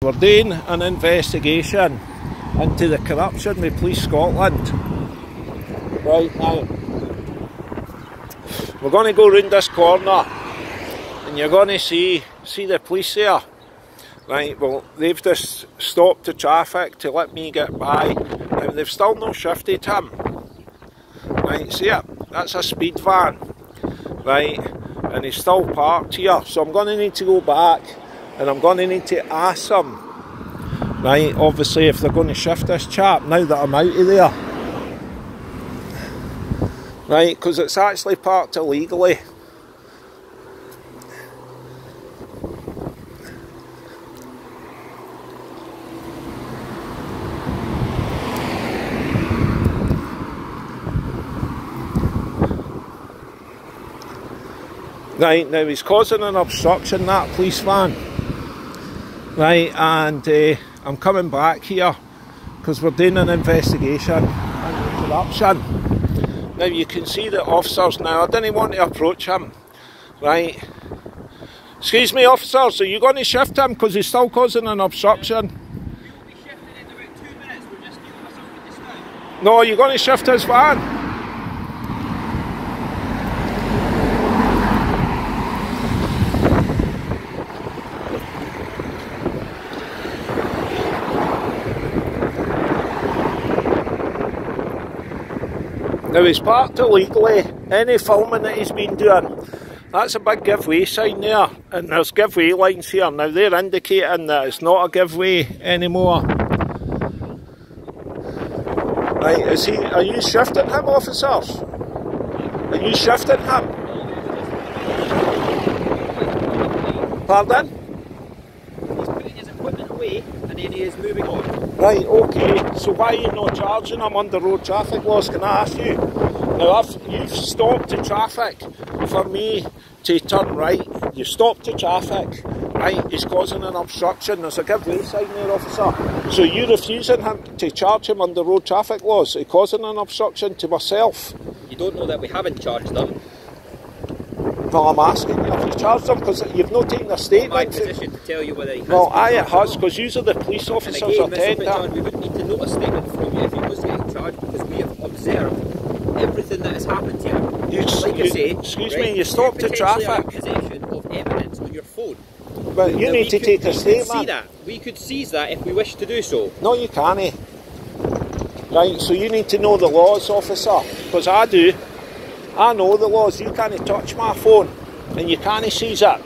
We're doing an investigation into the corruption with Police Scotland. Right now, we're going to go round this corner and you're going to see the police there. Right, well, they've just stopped the traffic to let me get by. Now, they've still not shifted him. Right, see it? That's a speed van. Right, and he's still parked here. So I'm going to need to go back and I'm going to need to ask them, right, obviously, if they're going to shift this chap now that I'm out of there. Right, because it's actually parked illegally. Right, now he's causing an obstruction, that police van. Right, and I'm coming back here because we're doing an investigation into corruption. Now you can see the officers now. I didn't want to approach him. Right. Excuse me, officers, are you going to shift him because he's still causing an obstruction? We'll be shifting in about 2 minutes. We're just dealing with something just now. No, you're going to shift his van. Now he's parked illegally. Any filming that he's been doing, that's a big giveaway sign there, and there's giveaway lines here. Now they're indicating that it's not a giveaway anymore. Right, are you shifting him, officers? Are you shifting him? Pardon? He's putting his equipment away and then he is moving on. Right, okay, so why are you not charging him under road traffic laws, can I ask you? Now, you've stopped the traffic for me to turn right. You stopped the traffic, right? He's causing an obstruction. There's a giveaway sign there, officer. So you're refusing him to charge him under road traffic laws? He's causing an obstruction to myself. You don't know that we haven't charged them? Well, I'm asking you if you charged him because you've not taken a statement. My position to tell you whether he has. Well, aye, it has, because you are the police officers and again, attend Mr. John, we would need to note a statement from you if he was getting charged, because we have observed everything that has happened here. Excuse me, you stopped the traffic. Possession of evidence on your phone. But you need to take a statement. See that. We could seize that if we wish to do so. No, you can't. Right, so you need to know the laws, officer, because I do. I know the laws. You can't touch my phone and you can't seize it.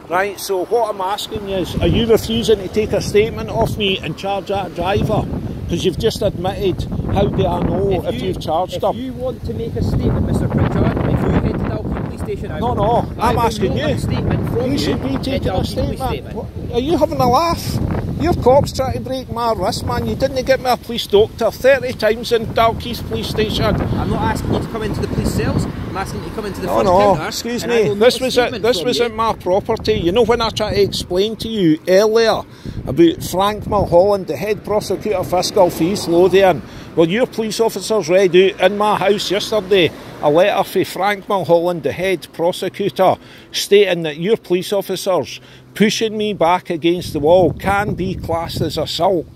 Right, so what I'm asking you is, are you refusing to take a statement off me and charge that driver? Because you've just admitted. How do I know if you've charged them? If you want to make a statement, Mr. Pritchard, if you head to Dalkeith Police Station, No, I'm asking you. You should be taking a statement. Are you having a laugh? Your cops trying to break my wrist, man. You didn't get me a police doctor 30 times in Dalkeith Police Station. I'm not asking you to come into the police cells. I'm asking you to come into the front counter. Excuse me. This wasn't my property. You know, when I tried to explain to you earlier about Frank Mulholland, the head prosecutor fiscal for East Lothian, well, your police officers read out in my house yesterday a letter for Frank Mulholland, the head prosecutor, stating that your police officers pushing me back against the wall can be classed as assault.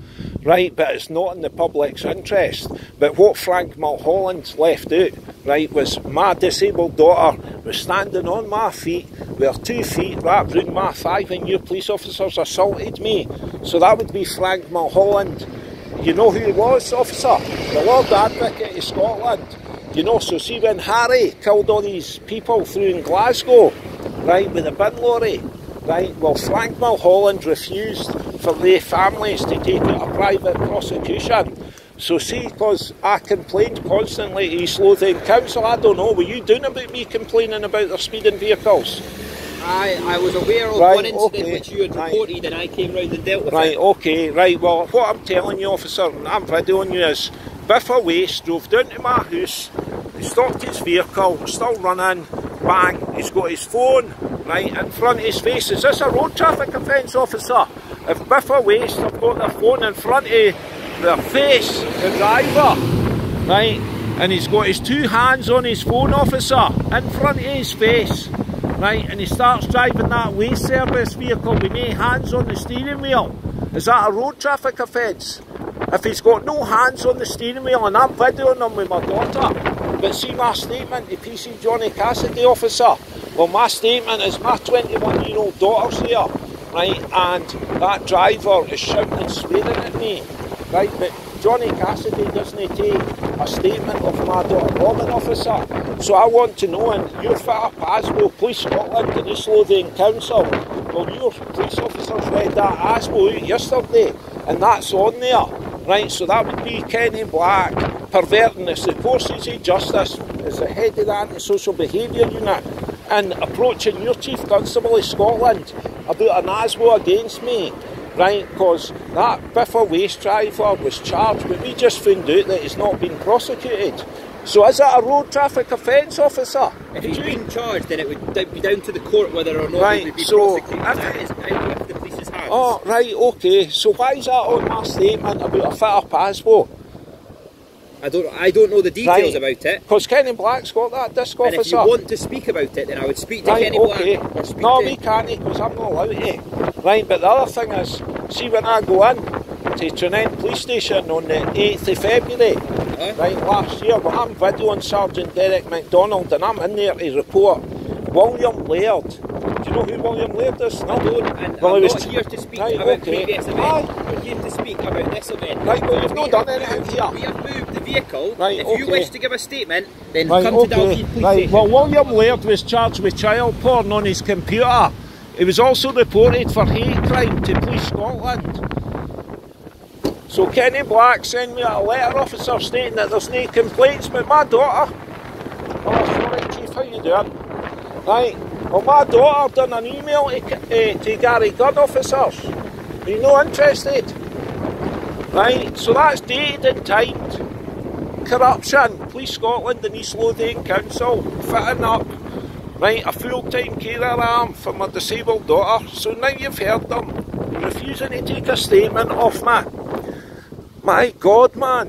Right, but it's not in the public's interest. But what Frank Mulholland left out, right, was my disabled daughter was standing on my feet with her 2 feet wrapped round my thigh when your police officers assaulted me. So that would be Frank Mulholland. You know who he was, officer? The Lord Advocate of Scotland. You know, so see when Harry killed all these people through in Glasgow, right, with the bin lorry, right, well, Frank Mulholland refused for their families to take out a private prosecution. So see, because I complained constantly to East Lothian Council, I don't know, were you doing about me complaining about their speeding vehicles? I was aware of one incident which you had reported and I came round and dealt with it. Right, okay, right, well, what I'm telling you, officer, and I'm videoing you, is Biffa Waste drove down to my house, he stopped his vehicle, still running, bang, he's got his phone right in front of his face. Is this a road traffic offence, officer? If Biffa Waste have got their phone in front of their face, the driver, right, and he's got his 2 hands on his phone, officer, in front of his face, right, and he starts driving that waste service vehicle with no hands on the steering wheel, Is that a road traffic offence? If he's got no hands on the steering wheel and I'm videoing him with my daughter, but see my statement to PC Johnny Cassidy, officer, well my statement is my 21-year-old daughter's here, right, and that driver is shouting and swearing at me, right, but Johnny Cassidy doesn't take a statement of my daughter Robin, officer. So I want to know, and you're fit up ASBO, Police Scotland and East Lothian Council, well your police officers read that ASBO out yesterday, and that's on there, right, so that would be Kenny Black perverting the supposed justice as the head of the antisocial behaviour unit and approaching your Chief Constable of Scotland about an ASBO against me, right, because that Biffa waste driver was charged, but we just found out that he's not been prosecuted. So is it a road traffic offence, officer? If he's been charged, then it would be down to the court whether or not he would be prosecuted. That is out of the police's hands. Oh, right, okay. So why is that on my statement about a fit-up ASBO? I don't know the details about it. Because Kenny Black's got that disc, officer. And if you want to speak about it, then I would speak to Kenny Black. Or speak no, to... we can't, because I'm not allowed to. Right, but the other thing is, see when I go in to Trinent Police Station on the 8th of February, right, last year, but I'm videoing Sergeant Derek MacDonald and I'm in there to report William Laird. Do you know who William Laird is? No, I don't, and well, I'm not here to speak about previous events. We're here to speak about this event. Right, well, you've not done anything here. We have moved the vehicle. Right, if you wish to give a statement, then right, come to Dalkeith Police Station. Well, William Laird was charged with child porn on his computer. He was also reported for hate crime to Police Scotland. So Kenny Black sent me a letter, officer, stating that there's no complaints, but my daughter... Oh, sorry, Chief, how you doing? Right, well, my daughter done an email to Gary Gunn, officers. Are you not interested? Right, so that's dated and timed. Corruption, Police Scotland and East Lothian Council, fitting up, right, a full-time carer arm for my disabled daughter. So now you've heard them, refusing to take a statement off me. My God, man,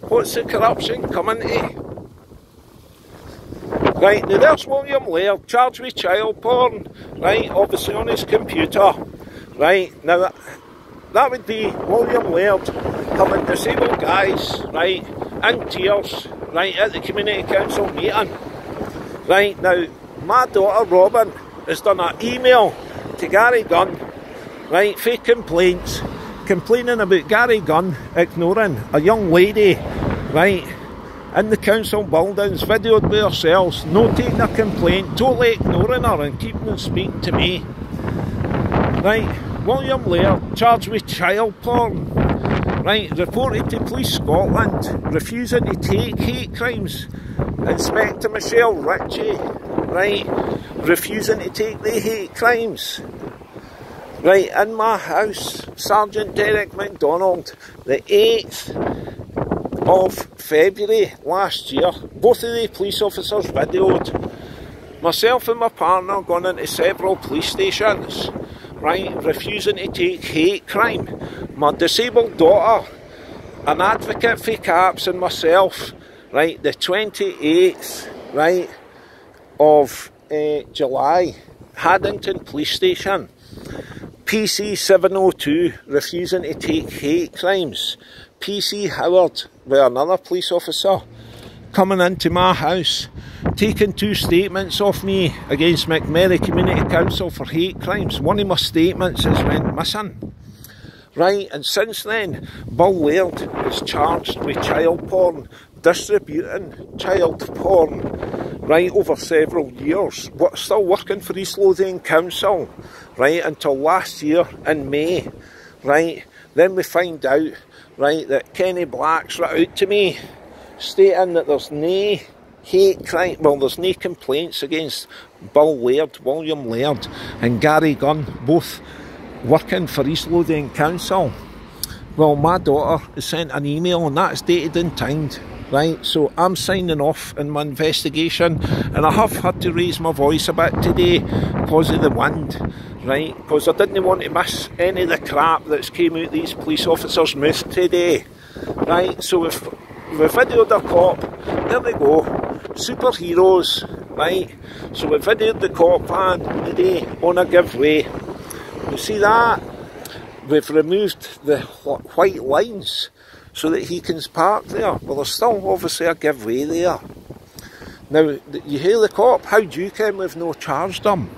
what's the corruption coming to? Right, now there's William Laird, charged with child porn, right, obviously on his computer. Right, now that would be William Laird having disabled guys, right, in tears, right, at the Community Council meeting. Right, now, my daughter Robin has done an email to Gary Gunn, right, fake complaints, complaining about Gary Gunn ignoring a young lady, right, in the council buildings, videoed by ourselves, no taking a complaint, totally ignoring her and keeping them speaking to me. Right, William Laird, charged with child porn, right, reported to Police Scotland, refusing to take hate crimes. Inspector Michelle Ritchie, right, refusing to take the hate crimes. Right, in my house, Sergeant Derek MacDonald, the 8th of February last year, both of the police officers videoed myself and my partner going into several police stations, right, refusing to take hate crime. My disabled daughter, an advocate for CAPS, and myself, right, the 28th, right, of July, Haddington Police Station, PC 702, refusing to take hate crimes. PC Howard, with another police officer, coming into my house, taking 2 statements off me against McMurray Community Council for hate crimes. One of my statements has went missing. Right, and since then, Bill Laird is charged with child porn, distributing child porn, right, over several years. Still working for East Lothian Council, right, until last year in May, right. Then we find out, right, that Kenny Black's writ out to me, stating that there's no hate crime, well, there's no complaints against Bill Laird, William Laird, and Gary Gunn, both working for East Lothian Council. Well, my daughter has sent an email, and that's dated and timed, right, so I'm signing off in my investigation, and I have had to raise my voice a bit today because of the wind, right, because I didn't want to miss any of the crap that's came out these police officers' mouth today, right, so we've videoed a cop, there we go, superheroes, right, so we videoed the cop van today on a giveaway. You see that? we've removed the white lines so that he can park there. Well, there's still obviously a give way there. Now, you hear the cop, how do you ken we've no charged him?